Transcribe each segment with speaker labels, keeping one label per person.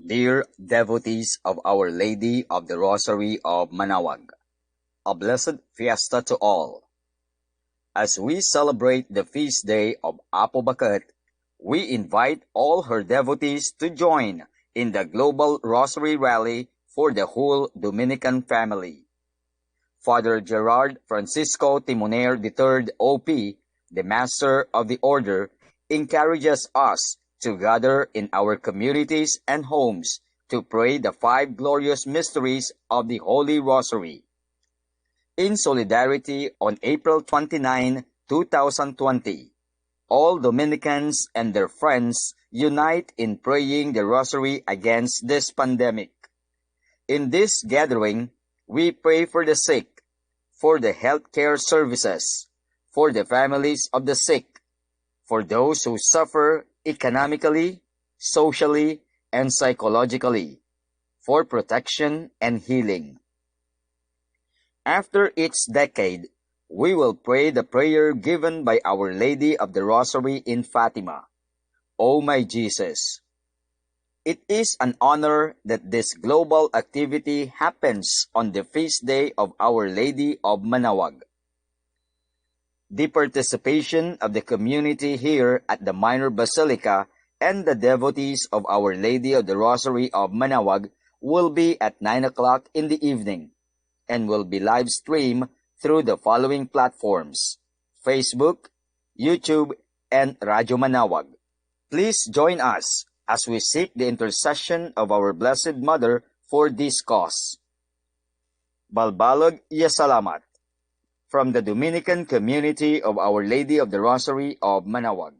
Speaker 1: Dear devotees of Our Lady of the Rosary of Manaoag, a blessed fiesta to all. As we celebrate the feast day of Apo Bakat, we invite all her devotees to join in the global Rosary Rally for the whole Dominican family. Father Gerard Francisco Timoner III OP, the Master of the Order, encourages us to gather in our communities and homes to pray the five glorious mysteries of the Holy Rosary. In solidarity on April 29, 2020, all Dominicans and their friends unite in praying the Rosary against this pandemic. In this gathering, we pray for the sick, for the healthcare services, for the families of the sick, for those who suffer economically, socially, and psychologically, for protection and healing. After each decade, we will pray the prayer given by Our Lady of the Rosary in Fatima. O my Jesus! It is an honor that this global activity happens on the feast day of Our Lady of Manaoag. The participation of the community here at the Minor Basilica and the devotees of Our Lady of the Rosary of Manaoag will be at 9 o'clock in the evening and will be live streamed through the following platforms: Facebook, YouTube, and Radio Manaoag. Please join us as we seek the intercession of our Blessed Mother for this cause. Balbalog ya salamat from the Dominican community of Our Lady of the Rosary of Manaoag.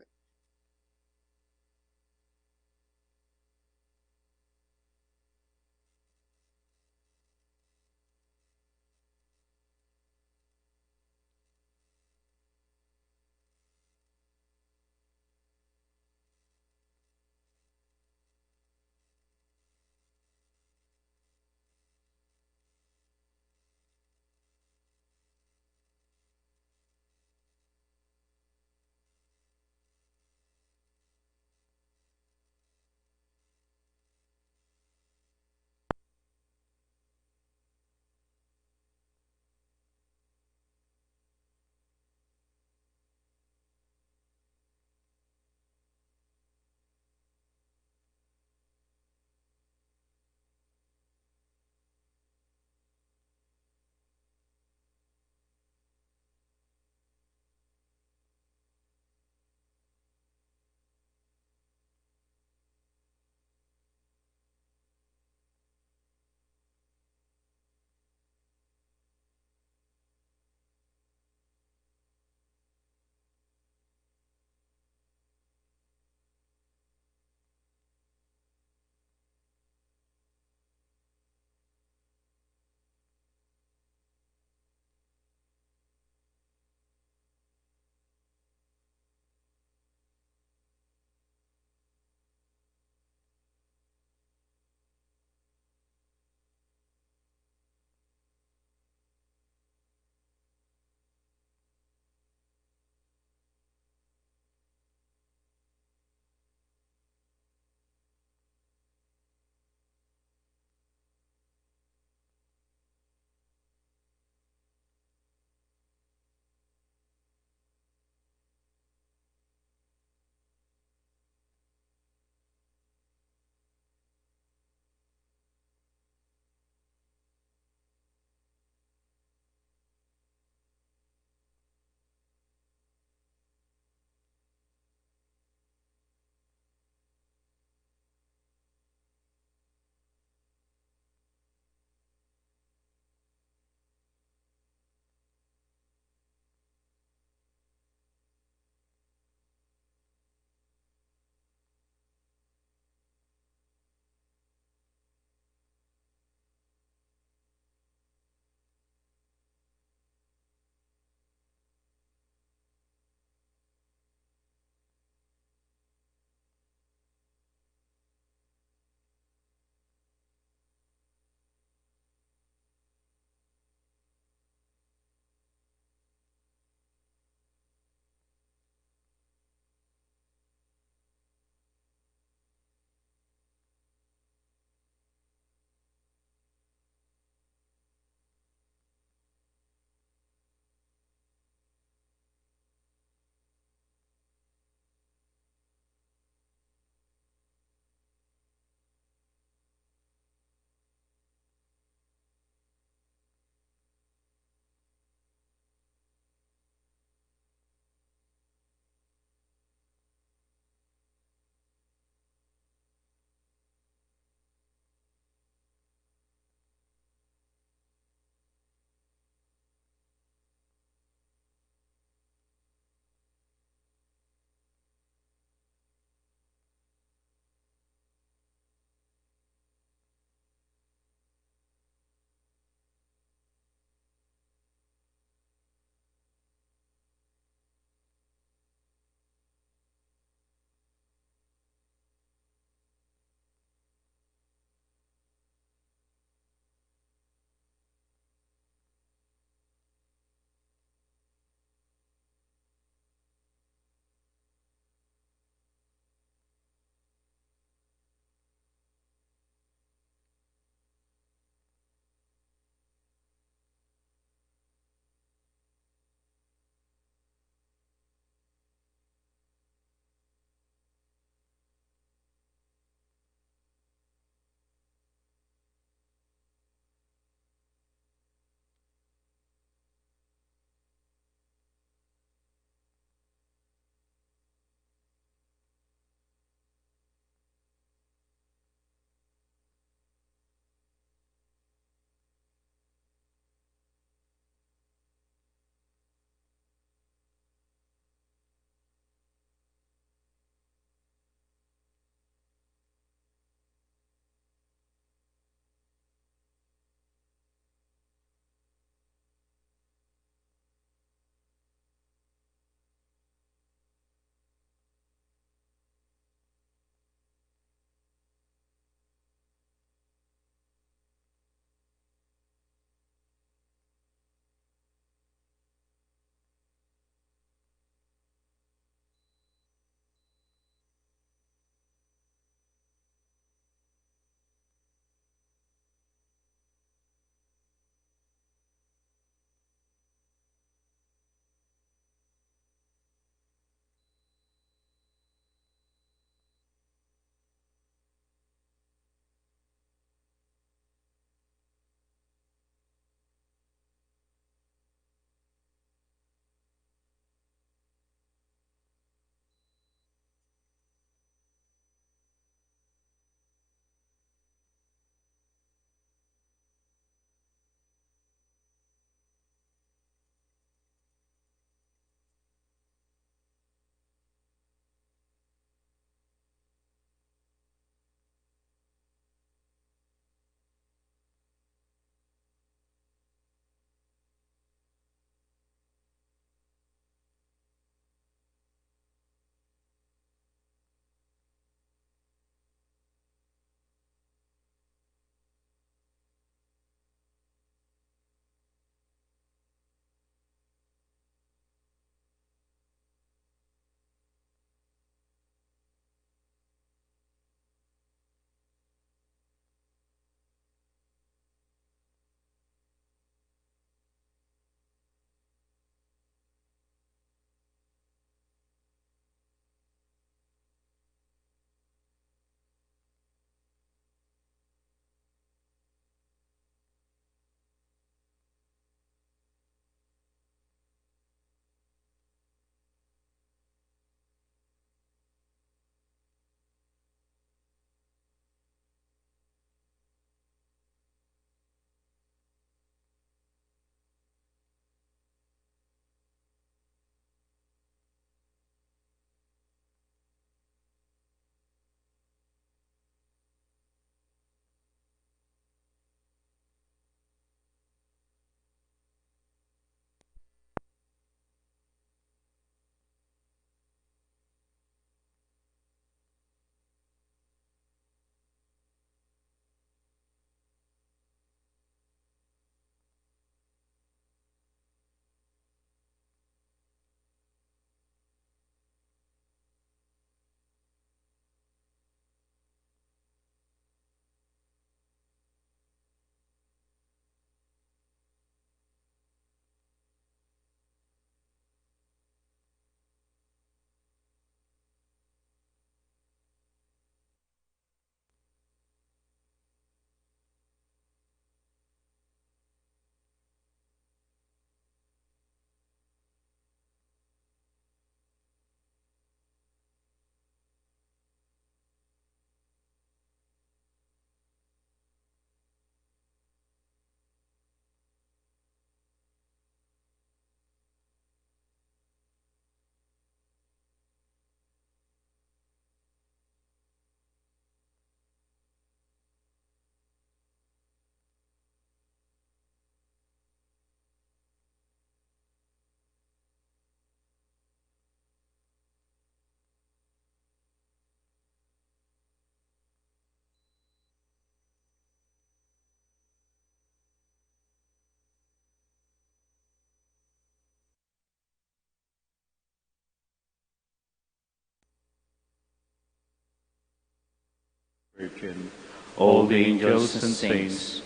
Speaker 2: Virgin, all the angels and saints,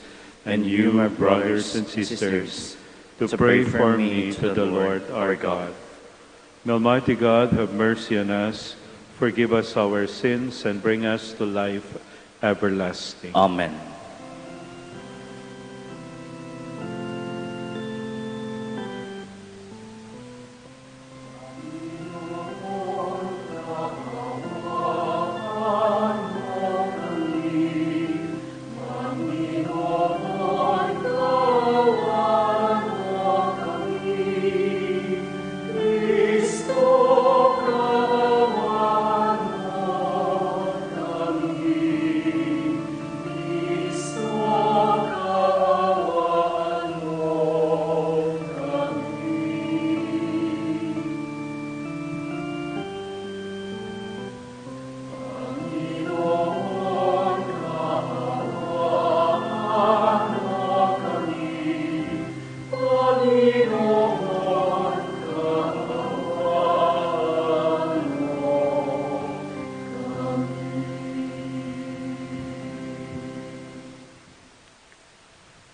Speaker 2: and you, my brothers and sisters, to pray for me to the Lord our God. May Almighty God have mercy on us, forgive us our sins, and bring us to life everlasting.
Speaker 3: Amen.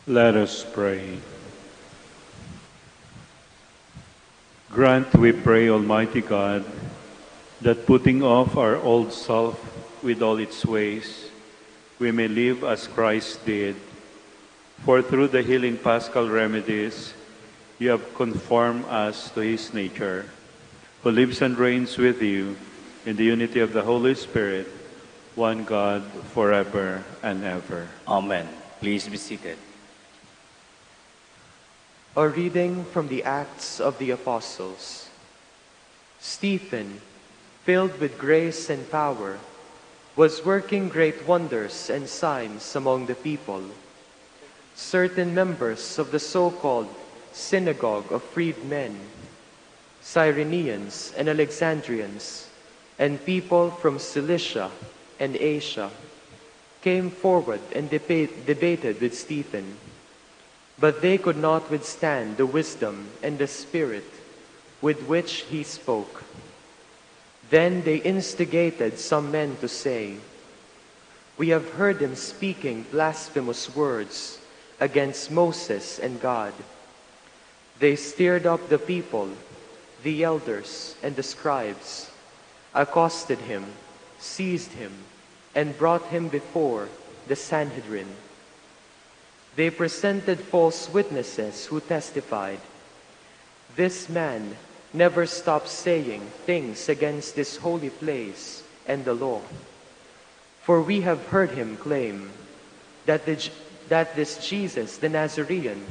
Speaker 2: Let us pray. Grant, we pray, Almighty God, that putting off our old self with all its ways, we may live as Christ did. For through the healing paschal remedies, you have conformed us to his nature, who lives and reigns with you in the unity of the Holy Spirit, one God, forever and ever.
Speaker 3: Amen. Please be seated.
Speaker 4: A reading from the Acts of the Apostles. Stephen, filled with grace and power, was working great wonders and signs among the people. Certain members of the so-called synagogue of freedmen, Cyrenians and Alexandrians, and people from Cilicia and Asia, came forward and debated with Stephen. But they could not withstand the wisdom and the spirit with which he spoke. Then they instigated some men to say, "We have heard him speaking blasphemous words against Moses and God." They stirred up the people, the elders and the scribes, accosted him, seized him, and brought him before the Sanhedrin. They presented false witnesses who testified, "This man never stops saying things against this holy place and the law. For we have heard him claim that this Jesus the Nazarene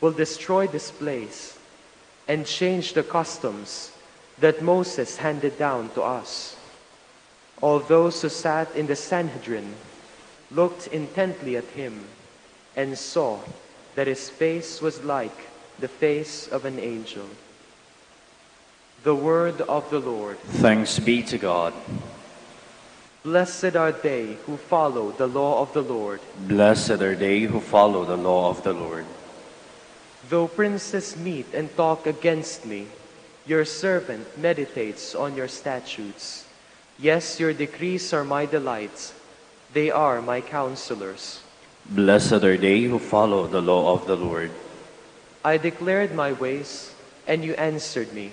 Speaker 4: will destroy this place and change the customs that Moses handed down to us." All those who sat in the Sanhedrin looked intently at him and saw that his face was like the face of an angel. The word of the Lord.
Speaker 3: Thanks be to God.
Speaker 4: Blessed are they who follow the law of the Lord.
Speaker 3: Blessed are they who follow the law of the Lord.
Speaker 4: Though princes meet and talk against me, your servant meditates on your statutes. Yes, your decrees are my delights. They are my counselors.
Speaker 3: Blessed are they who follow the law of the Lord.
Speaker 4: I declared my ways, and you answered me.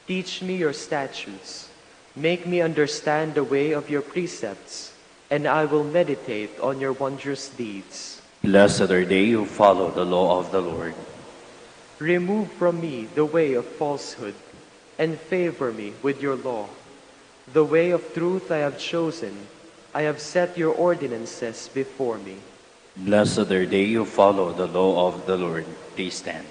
Speaker 4: Teach me your statutes. Make me understand the way of your precepts, and I will meditate on your wondrous deeds.
Speaker 3: Blessed are they who follow the law of the Lord.
Speaker 4: Remove from me the way of falsehood, and favor me with your law. The way of truth I have chosen. I have set your ordinances before me.
Speaker 3: Blessed are they who follow the law of the Lord. Please stand.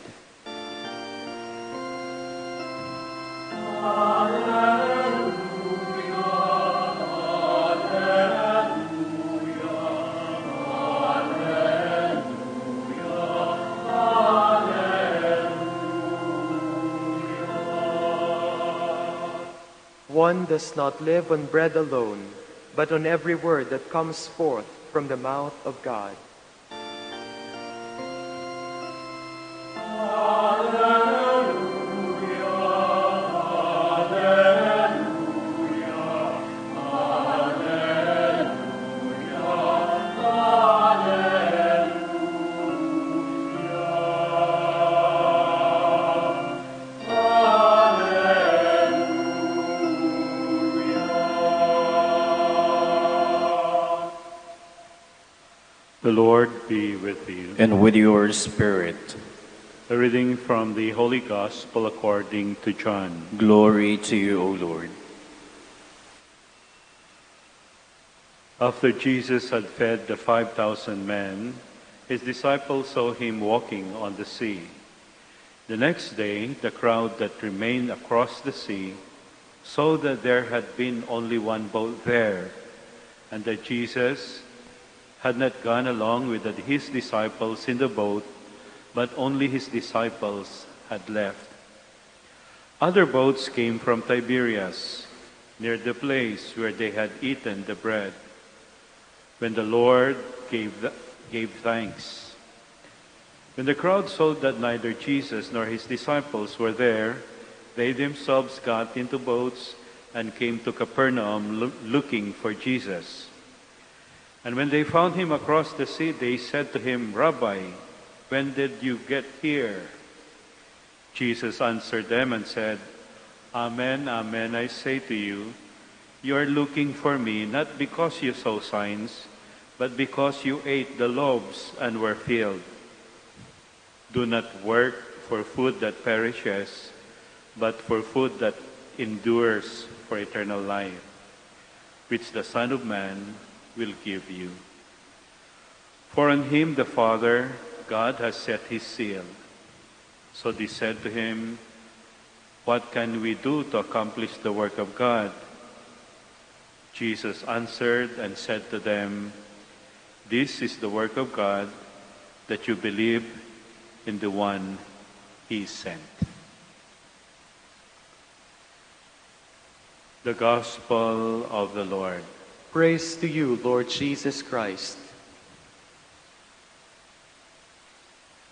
Speaker 4: One does not live on bread alone, but on every word that comes forth from the mouth of God.
Speaker 2: The Lord be with you.
Speaker 3: And with your spirit.
Speaker 2: A reading from the Holy Gospel according to John.
Speaker 3: Glory to you, O Lord.
Speaker 2: After Jesus had fed the 5,000 men, his disciples saw him walking on the sea. The next day, the crowd that remained across the sea saw that there had been only one boat there, and that Jesus had not gone along with his disciples in the boat, but only his disciples had left. Other boats came from Tiberias, near the place where they had eaten the bread. When the Lord gave thanks. When the crowd saw that neither Jesus nor his disciples were there, they themselves got into boats and came to Capernaum looking for Jesus. And when they found him across the sea, they said to him, "Rabbi, when did you get here?" Jesus answered them and said, "Amen, amen, I say to you, you are looking for me not because you saw signs, but because you ate the loaves and were filled. Do not work for food that perishes, but for food that endures for eternal life, which the Son of Man will give you. For on him the Father, God has set his seal." So they said to him, "What can we do to accomplish the work of God?" Jesus answered and said to them, "This is the work of God, that you believe in the one he sent." The Gospel of the Lord.
Speaker 4: Praise to you, Lord Jesus Christ.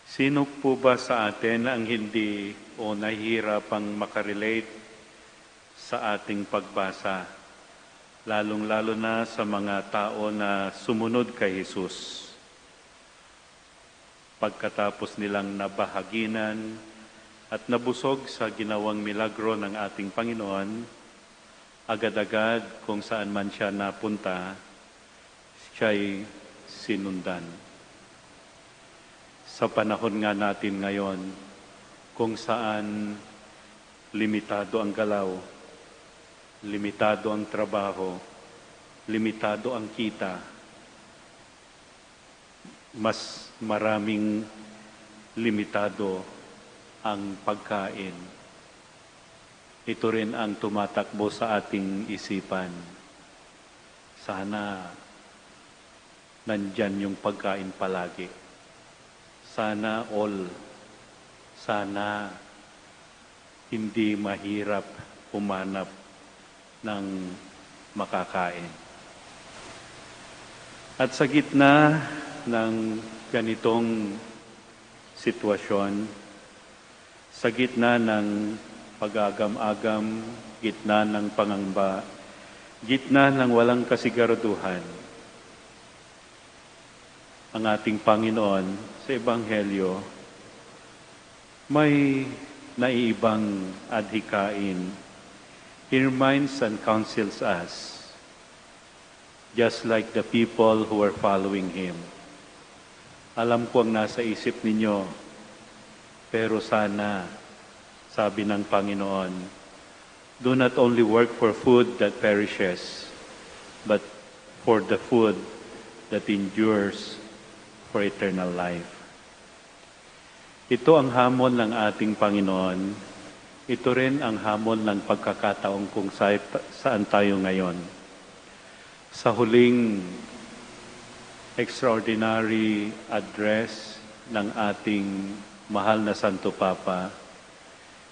Speaker 2: Sino po ba sa atin ang hindi o nahihirapang makarelate sa ating pagbasa? Lalong-lalo na sa mga tao na sumunod kay Jesus. Pagkatapos nilang nabahaginan at nabusog sa ginawang milagro ng ating Panginoon, agad-agad kung saan man siya napunta, siya'y sinundan. Sa panahon nga natin ngayon, kung saan limitado ang galaw, limitado ang trabaho, limitado ang kita, mas maraming limitado ang pagkain. Ito rin ang tumatakbo sa ating isipan. Sana nandyan yung pagkain palagi. Sana all. Sana hindi mahirap humanap ng makakain. At sa gitna ng ganitong sitwasyon, sa gitna ng pag-agam-agam, gitna ng pangamba, gitna ng walang kasiguraduhan, ang ating Panginoon sa Ebanghelyo may naiibang adhikain. He reminds and counsels us, just like the people who are following Him. Alam ko ang nasa isip ninyo, pero sana, sabi ng Panginoon, do not only work for food that perishes, but for the food that endures for eternal life. Ito ang hamon ng ating Panginoon. Ito rin ang hamon ng pagkakataong kung saan tayo ngayon. Sa huling extraordinary address ng ating mahal na Santo Papa,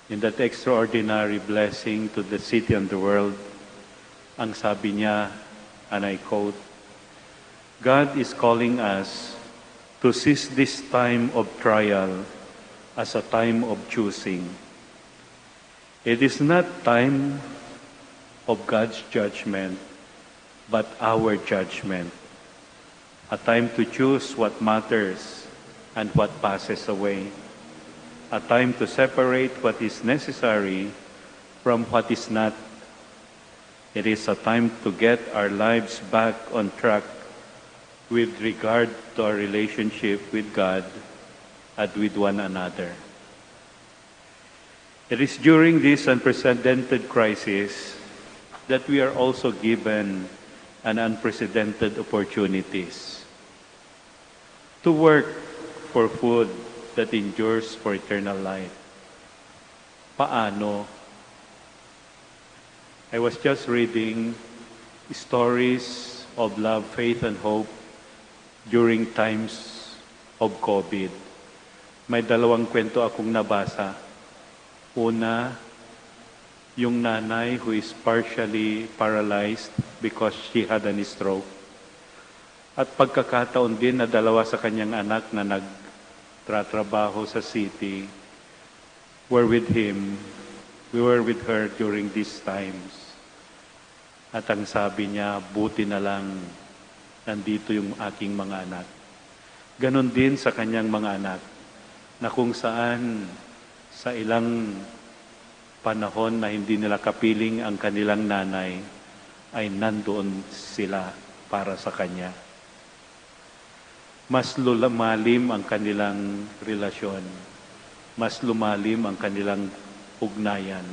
Speaker 2: in that extraordinary blessing to the city and the world, ang sabi niya, and I quote, "God is calling us to seize this time of trial as a time of choosing. It is not time of God's judgment, but our judgment. A time to choose what matters and what passes away. A time to separate what is necessary from what is not. It is a time to get our lives back on track with regard to our relationship with God and with one another. It is during this unprecedented crisis that we are also given an unprecedented opportunities to work for food that endures for eternal life. Paano? I was just reading stories of love, faith, and hope during times of COVID. May dalawang kwento akong nabasa. Una, yung nanay who is partially paralyzed because she had a stroke. At pagkakataon din na dalawa sa kanyang anak na nagtratrabaho sa city were with him. We were with her during these times. At ang sabi niya, buti na lang nandito yung aking mga anak. Ganon din sa kanyang mga anak na kung saan sa ilang panahon na hindi nila kapiling ang kanilang nanay, ay nandoon sila para sa kanya. Mas lumalim ang kanilang relasyon, mas lumalim ang kanilang ugnayan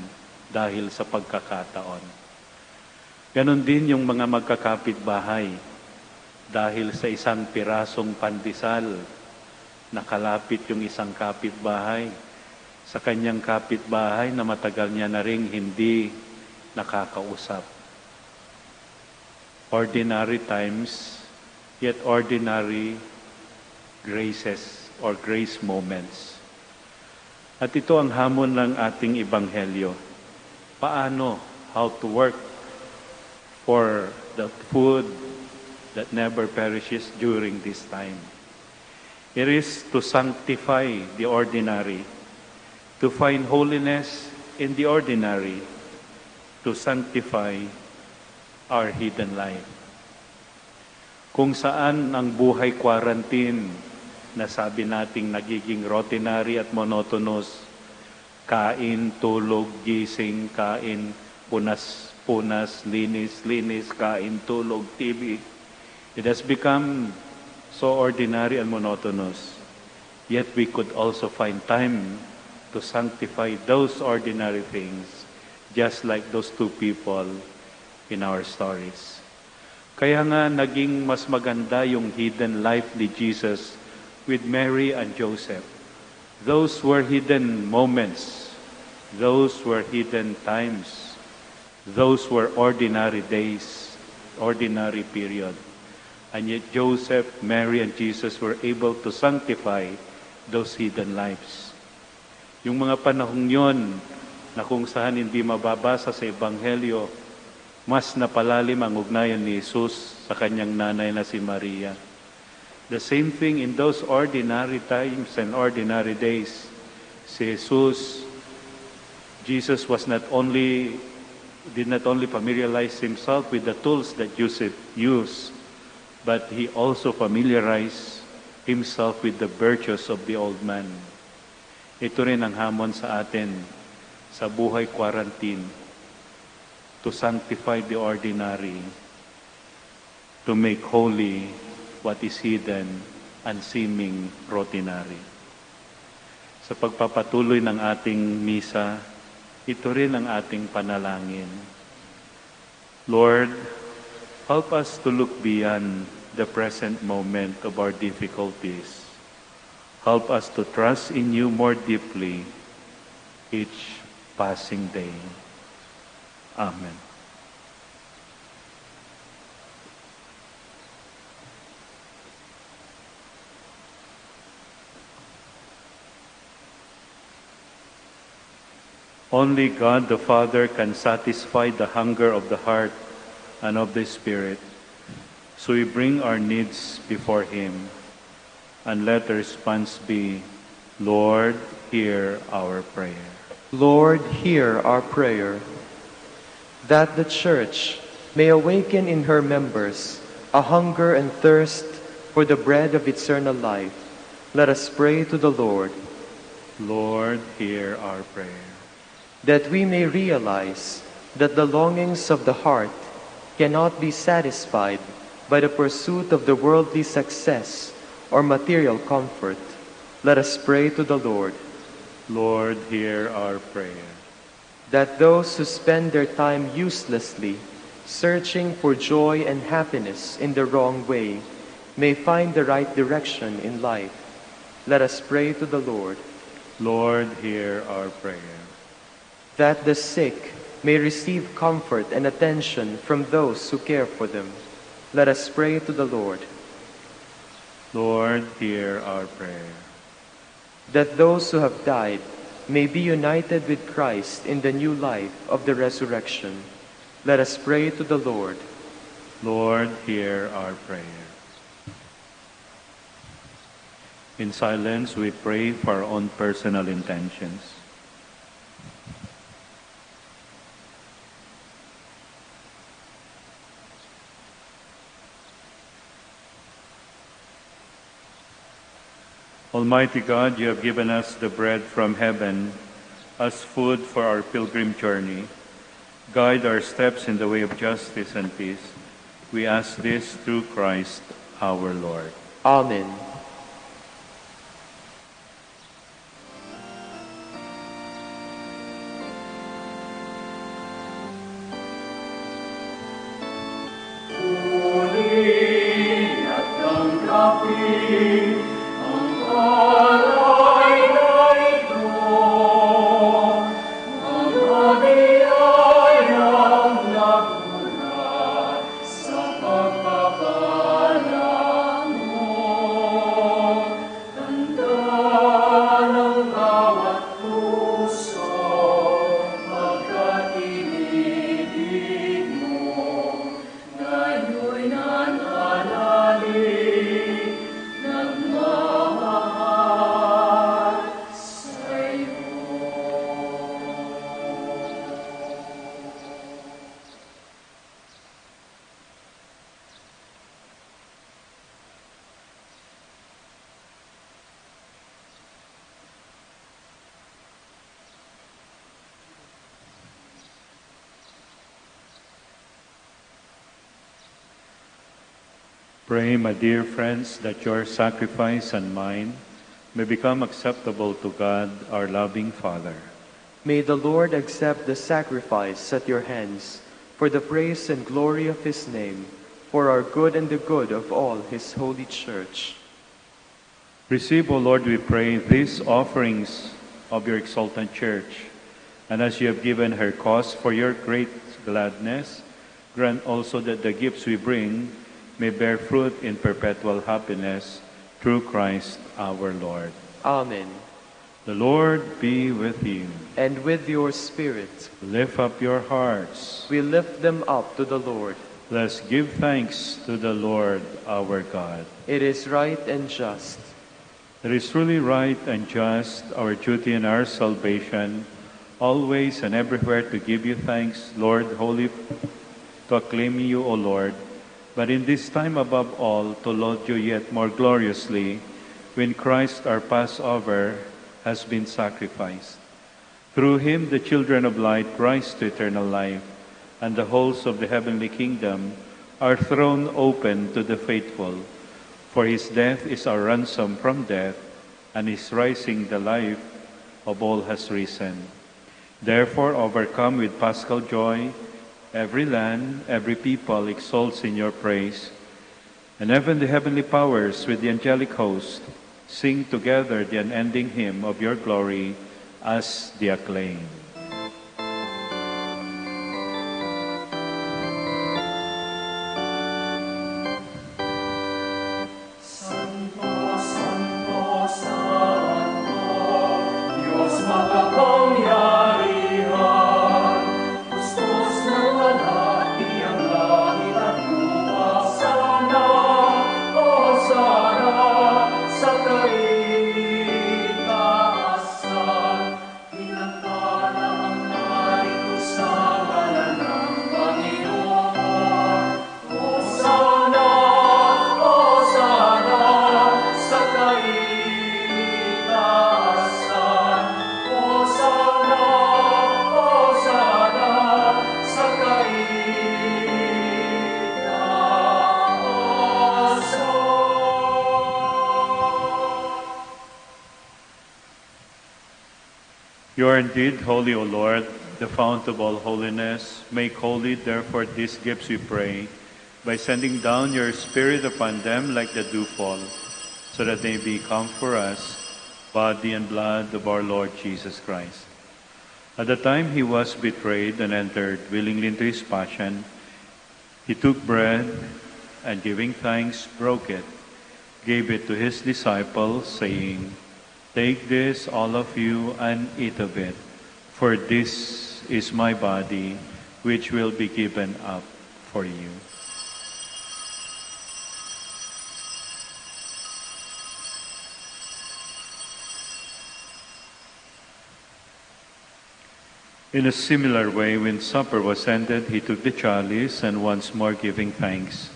Speaker 2: dahil sa pagkakataon. Ganon din yung mga magkakapitbahay dahil sa isang pirasong pandesal, nakalapit yung isang kapitbahay sa kanyang kapitbahay na matagal niya na ring hindi nakakausap. Ordinary times, yet ordinary graces or grace moments. At ito ang hamon ng ating Ebanghelyo. Paano? How to work for the food that never perishes during this time. It is to sanctify the ordinary, to find holiness in the ordinary, to sanctify our hidden life. Kung saan ang buhay quarantine na sabi nating nagiging routinary at monotonous, kain, tulog, gising, kain, punas, linis, kain, tulog, TV. It has become so ordinary and monotonous. Yet we could also find time to sanctify those ordinary things, just like those two people in our stories. Kaya nga naging mas maganda yung hidden life ni Jesus with Mary and Joseph. Those were hidden moments. Those were hidden times. Those were ordinary days, ordinary period. And yet Joseph, Mary, and Jesus were able to sanctify those hidden lives. Yung mga panahong yon na kung saan hindi mababasa sa Ebanghelyo, mas napalalim ang ugnayan ni Jesus sa kanyang nanay na si Maria. The same thing in those ordinary times and ordinary days. Si Jesus did not only familiarize himself with the tools that Joseph used, but he also familiarized himself with the virtues of the old man. Ito rin ang hamon sa atin sa buhay quarantine, to sanctify the ordinary, to make holy what is hidden and seeming routinary. Sa pagpapatuloy ng ating misa, ito rin ang ating panalangin. Lord, help us to look beyond the present moment of our difficulties. Help us to trust in you more deeply each passing day. Amen. Only God the Father can satisfy the hunger of the heart and of the Spirit. So we bring our needs before Him, and let the response be, Lord, hear our prayer.
Speaker 4: Lord, hear our prayer, that the Church may awaken in her members a hunger and thirst for the bread of eternal life. Let us pray to the Lord.
Speaker 2: Lord, hear our prayer.
Speaker 4: That we may realize that the longings of the heart cannot be satisfied by the pursuit of the worldly success or material comfort, let us pray to the Lord.
Speaker 2: Lord, hear our prayer.
Speaker 4: That those who spend their time uselessly, searching for joy and happiness in the wrong way, may find the right direction in life. Let us pray to the Lord.
Speaker 2: Lord, hear our prayer.
Speaker 4: That the sick may receive comfort and attention from those who care for them. Let us pray to the Lord.
Speaker 2: Lord, hear our prayer.
Speaker 4: That those who have died may be united with Christ in the new life of the resurrection. Let us pray to the Lord.
Speaker 2: Lord, hear our prayer. In silence, we pray for our own personal intentions. Almighty God, you have given us the bread from heaven as food for our pilgrim journey. Guide our steps in the way of justice and peace. We ask this through Christ our Lord.
Speaker 4: Amen.
Speaker 2: Pray, my dear friends, that your sacrifice and mine may become acceptable to God, our loving Father.
Speaker 4: May the Lord accept the sacrifice at your hands for the praise and glory of his name, for our good and the good of all his holy church.
Speaker 2: Receive, O Lord, we pray, these offerings of your exultant church, and as you have given her cause for your great gladness, grant also that the gifts we bring may bear fruit in perpetual happiness through Christ our Lord.
Speaker 4: Amen.
Speaker 2: The Lord be with you.
Speaker 4: And with your spirit.
Speaker 2: Lift up your hearts.
Speaker 4: We lift them up to the Lord.
Speaker 2: Let's give thanks to the Lord our God.
Speaker 4: It is right and just.
Speaker 2: It is truly right and just, our duty and our salvation, always and everywhere to give you thanks, Lord, holy, to acclaim you, O Lord, but in this time above all, to laud you yet more gloriously, when Christ our Passover has been sacrificed. Through him the children of light rise to eternal life, and the halls of the heavenly kingdom are thrown open to the faithful. For his death is our ransom from death, and his rising the life of all has risen. Therefore, overcome with paschal joy, every land, every people exalts in your praise. And even the heavenly powers with the angelic host sing together the unending hymn of your glory as the acclaim. You are indeed holy, O Lord, the fount of all holiness. Make holy, therefore, these gifts, we pray, by sending down your Spirit upon them like the dewfall, so that they become for us body and blood of our Lord Jesus Christ. At the time he was betrayed and entered willingly into his passion, he took bread and giving thanks, broke it, gave it to his disciples, saying, "Take this, all of you, and eat of it, for this is my body, which will be given up for you." In a similar way, when supper was ended, he took the chalice, and once more giving thanks,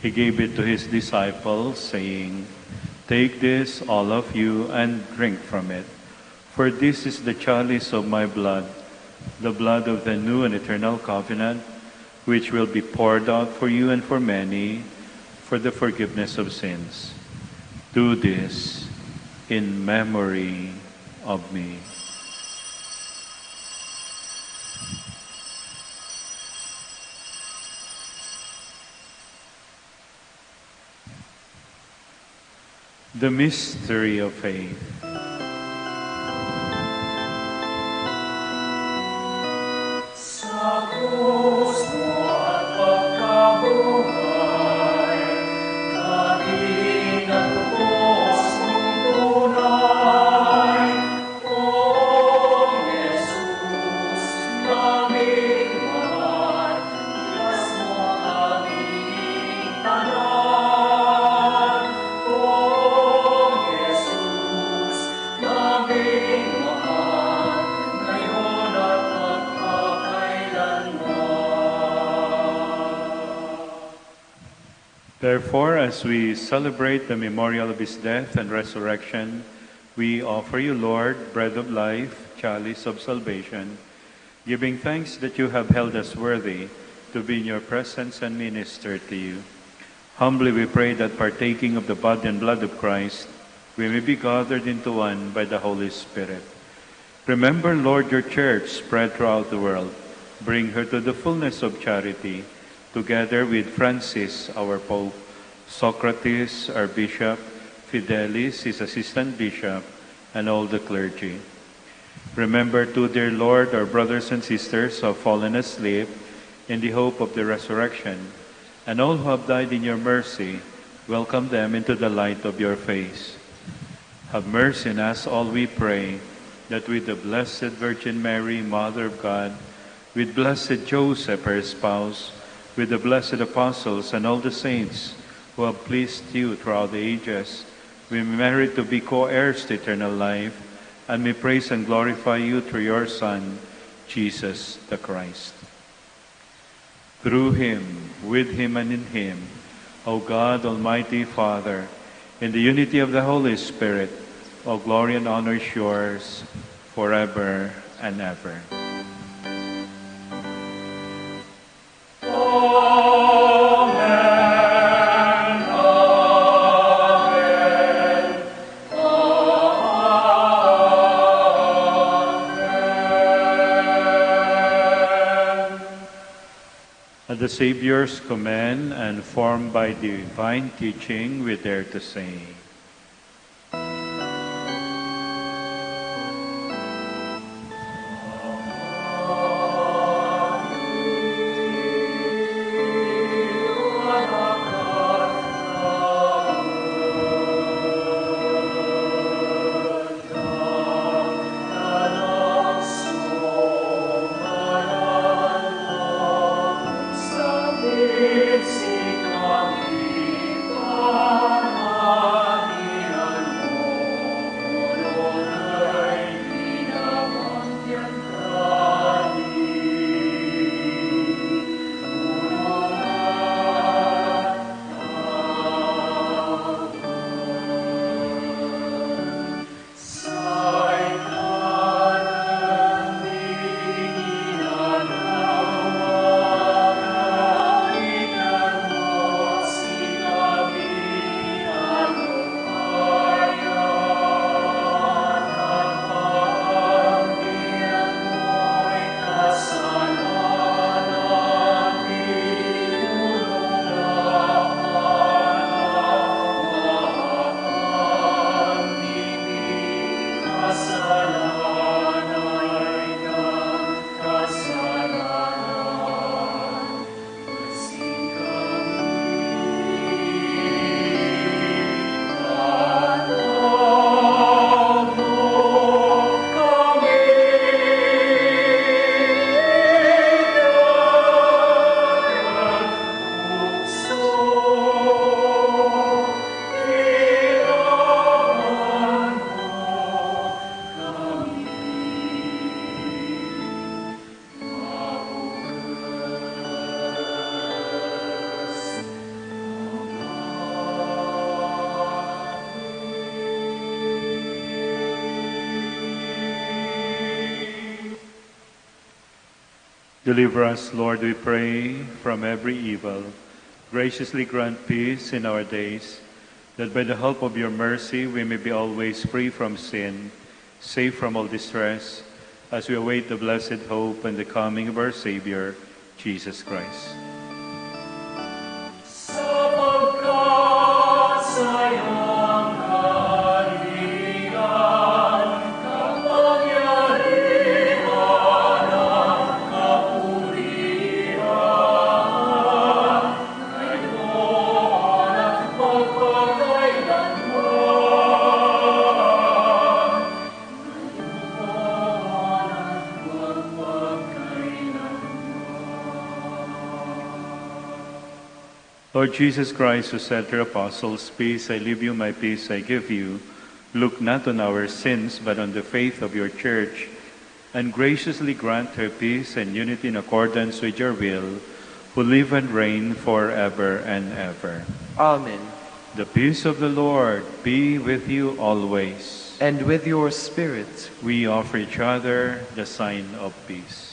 Speaker 2: he gave it to his disciples, saying, "Take this, all of you, and drink from it. For this is the chalice of my blood, the blood of the new and eternal covenant, which will be poured out for you and for many for the forgiveness of sins. Do this in memory of me." The mystery of faith.
Speaker 5: Sa krus mo at pagkabuhay, naging nagtubos mong tunay. O Jesus, naming mahal, iyas mo aming tanan. O Jesus, naming mahal, ngayon at
Speaker 2: Therefore, as we celebrate the memorial of his death and resurrection, we offer you, Lord, bread of life, chalice of salvation, giving thanks that you have held us worthy to be in your presence and minister to you. Humbly we pray that partaking of the body and blood of Christ, we may be gathered into one by the Holy Spirit. Remember, Lord, your church spread throughout the world. Bring her to the fullness of charity, together with Francis, our Pope, Socrates, our Bishop, Fidelis, his assistant bishop, and all the clergy. Remember too, dear Lord, our brothers and sisters who have fallen asleep in the hope of the resurrection, and all who have died in your mercy. Welcome them into the light of your face. Have mercy on us all, we pray, that with the Blessed Virgin Mary, Mother of God, with blessed Joseph, her spouse, with the blessed apostles and all the saints who have pleased you throughout the ages, we merit to be co-heirs to eternal life, and may praise and glorify you through your Son, Jesus the Christ. Through him, with him, and in him, O God, Almighty Father, in the unity of the Holy Spirit, all glory and honor is yours forever and ever. At the Savior's command and formed by divine teaching, we dare to say,
Speaker 5: Sa
Speaker 2: Deliver us, Lord, we pray, from every evil. Graciously grant peace in our days, that by the help of your mercy we may be always free from sin, safe from all distress, as we await the blessed hope and the coming of our Savior, Jesus Christ.
Speaker 5: Sapagkat sayang kaharian, kapangyarihan at kapurihan, ngayon at magpakailanman. Ngayon at magpakailanman.
Speaker 2: Lord Jesus Christ, who said to your apostles, "Peace I leave you, my peace I give you," look not on our sins, but on the faith of your church, and graciously grant her peace and unity in accordance with your will, who live and reign forever and ever.
Speaker 4: Amen.
Speaker 2: The peace of the Lord be with you always.
Speaker 4: And with your spirit.
Speaker 2: We offer each other the sign of peace.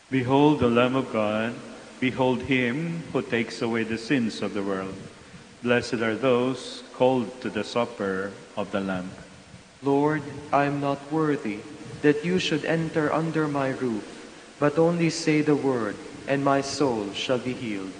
Speaker 2: Behold the Lamb of God, behold him who takes away the sins of the world. Blessed are those called to the supper of the Lamb.
Speaker 4: Lord, I am not worthy that you should enter under my roof, but only say the word, and my soul shall be healed.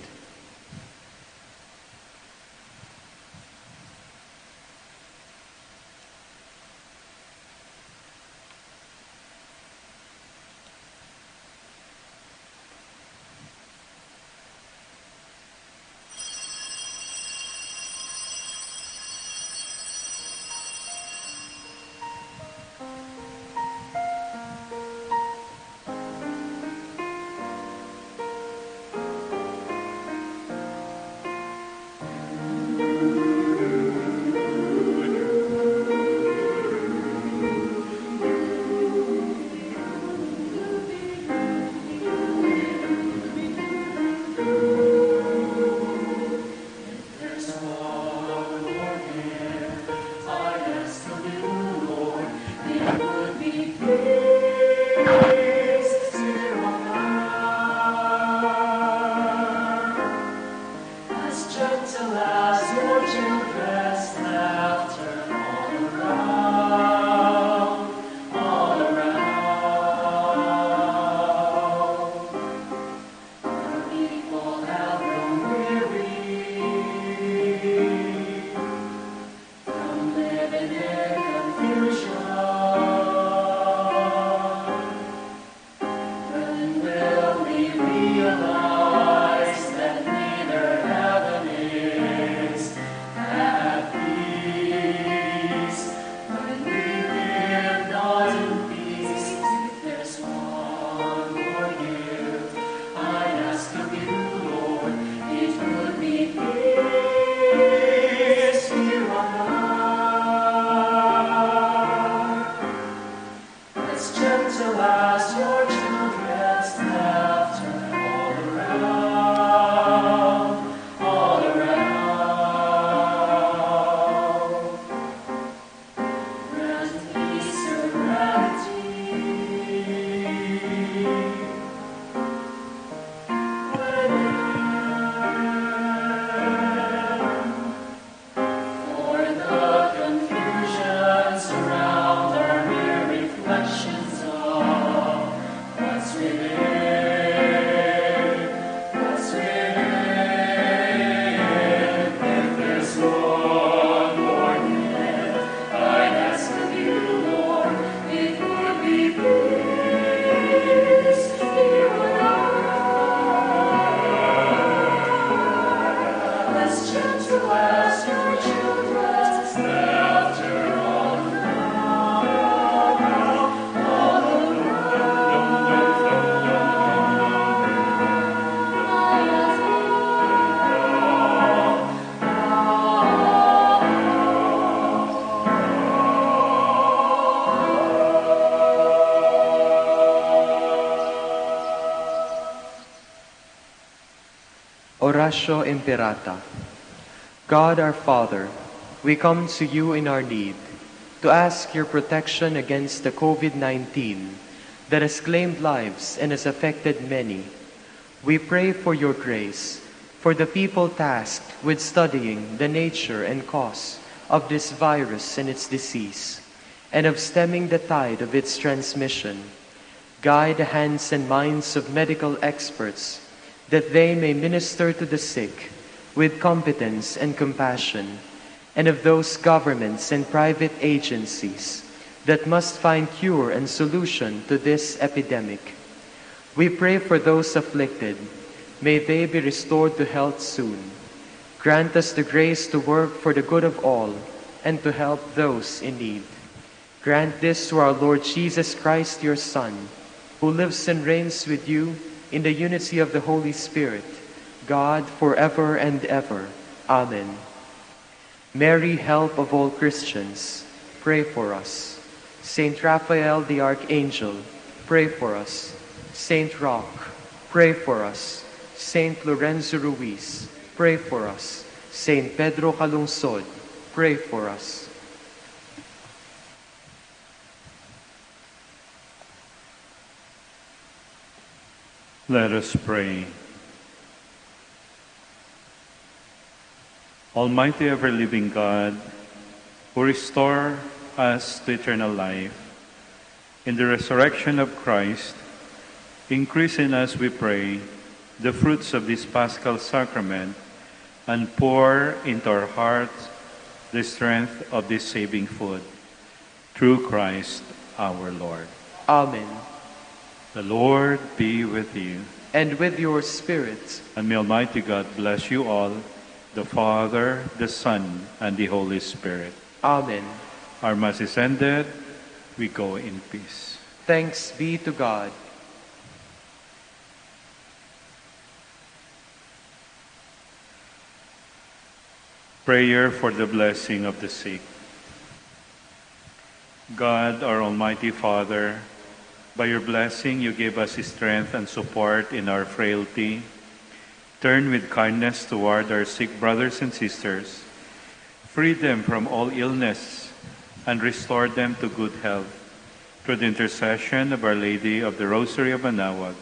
Speaker 4: Oratio Imperata. God our Father, we come to you in our need to ask your protection against the COVID-19 that has claimed lives and has affected many. We pray for your grace for the people tasked with studying the nature and cause of this virus and its disease, and of stemming the tide of its transmission. Guide the hands and minds of medical experts that they may minister to the sick with competence and compassion, and of those governments and private agencies that must find cure and solution to this epidemic. We pray for those afflicted. May they be restored to health soon. Grant us the grace to work for the good of all and to help those in need. Grant this through our Lord Jesus Christ, your Son, who lives and reigns with you in the unity of the Holy Spirit, God, forever and ever. Amen. Mary, help of all Christians, pray for us. Saint Raphael the Archangel, pray for us. Saint Roch, pray for us. Saint Lorenzo Ruiz, pray for us. Saint Pedro Calungsod, pray for us.
Speaker 2: Let us pray. Almighty ever-living God, who restore us to eternal life, in the resurrection of Christ, increase in us, we pray, the fruits of this Paschal sacrament, and pour into our hearts the strength of this saving food. Through Christ our Lord.
Speaker 4: Amen.
Speaker 2: The Lord be with you.
Speaker 4: And with your spirit.
Speaker 2: And may Almighty God bless you all, the Father, the Son, and the Holy Spirit.
Speaker 4: Amen.
Speaker 2: Our Mass is ended. We go in peace.
Speaker 4: Thanks be to God.
Speaker 2: Prayer for the blessing of the sick. God, our Almighty Father, by your blessing you gave us strength and support in our frailty. Turn with kindness toward our sick brothers and sisters. Free them from all illness and restore them to good health through the intercession of Our Lady of the Rosary of Manaoag,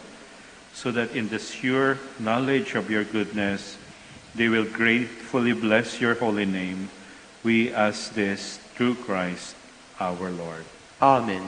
Speaker 2: so that in the sure knowledge of your goodness they will gratefully bless your holy name. We ask this through Christ our Lord.
Speaker 4: Amen.